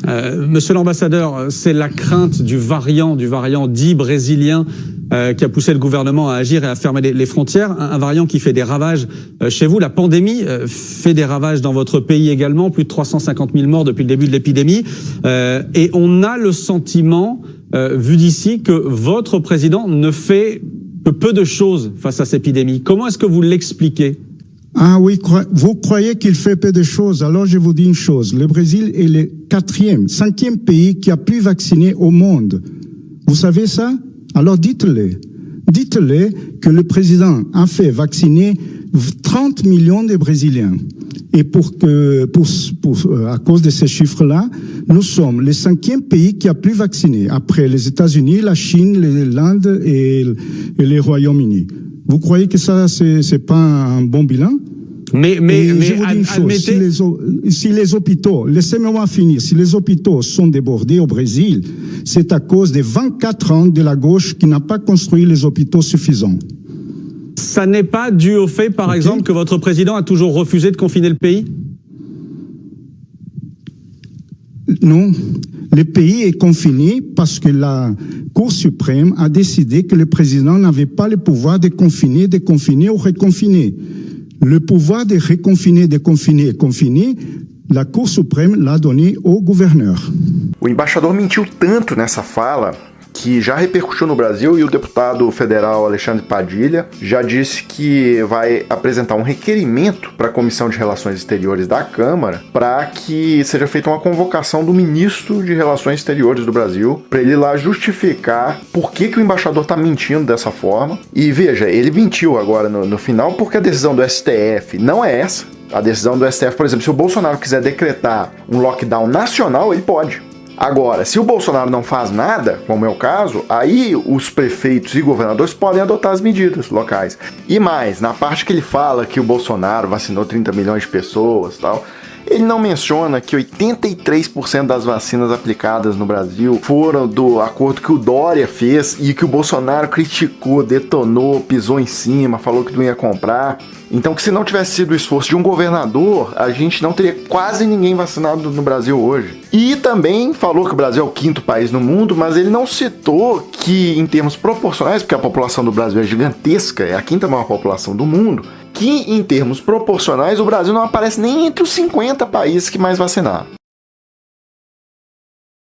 Monsieur l'ambassadeur, c'est la crainte du variant dit brésilien qui a poussé le gouvernement à agir et à fermer les frontières. Un variant qui fait des ravages chez vous. La pandémie fait des ravages dans votre pays également. Plus de 350 000 morts depuis le début de l'épidémie. Et on a le sentiment, vu d'ici, que votre président ne fait que peu de choses face à cette épidémie. Comment est-ce que vous l'expliquez ? Ah oui, vous croyez qu'il fait peu de choses. Alors je vous dis une chose. Le Brésil est le 5e pays qui a plus vacciné au monde. Vous savez ça? Alors dites-le. Dites-le que le président a fait vacciner 30 millions de Brésiliens. Et à cause de ces chiffres-là, nous sommes le 5e pays qui a plus vacciné. Après les États-Unis, la Chine, l'Inde et le Royaume-Uni. Vous croyez que ça, c'est pas un bon bilan? Mais je vous dis une chose, admettez... si les hôpitaux, laissez-moi finir, si les hôpitaux sont débordés au Brésil, c'est à cause des 24 ans de la gauche qui n'a pas construit les hôpitaux suffisants. Ça n'est pas dû au fait, par exemple, que votre président a toujours refusé de confiner le pays? Non. Le pays est confiné parce que la Cour suprême a décidé que le président n'avait pas le pouvoir de confiner ou reconfiner. Le pouvoir de reconfiner, déconfiner et confiner, la Cour suprême l'a donné au gouverneur. O embaixador mentiu tanto nessa fala que já repercutiu no Brasil e o deputado federal Alexandre Padilha já disse que vai apresentar um requerimento para a Comissão de Relações Exteriores da Câmara para que seja feita uma convocação do ministro de Relações Exteriores do Brasil para ele ir lá justificar por que o embaixador está mentindo dessa forma. E veja, ele mentiu agora no final porque a decisão do STF não é essa. A decisão do STF, por exemplo, se o Bolsonaro quiser decretar um lockdown nacional, ele pode. Agora, se o Bolsonaro não faz nada, como é o caso, aí os prefeitos e governadores podem adotar as medidas locais. E mais, na parte que ele fala que o Bolsonaro vacinou 30 milhões de pessoas e tal, ele não menciona que 83% das vacinas aplicadas no Brasil foram do acordo que o Dória fez e que o Bolsonaro criticou, detonou, pisou em cima, falou que não ia comprar. Então que se não tivesse sido o esforço de um governador, a gente não teria quase ninguém vacinado no Brasil hoje. E também falou que o Brasil é o 5º país no mundo, mas ele não citou que em termos proporcionais, porque a população do Brasil é gigantesca, é a 5ª maior população do mundo, que em termos proporcionais o Brasil não aparece nem entre os 50 países que mais vacinaram.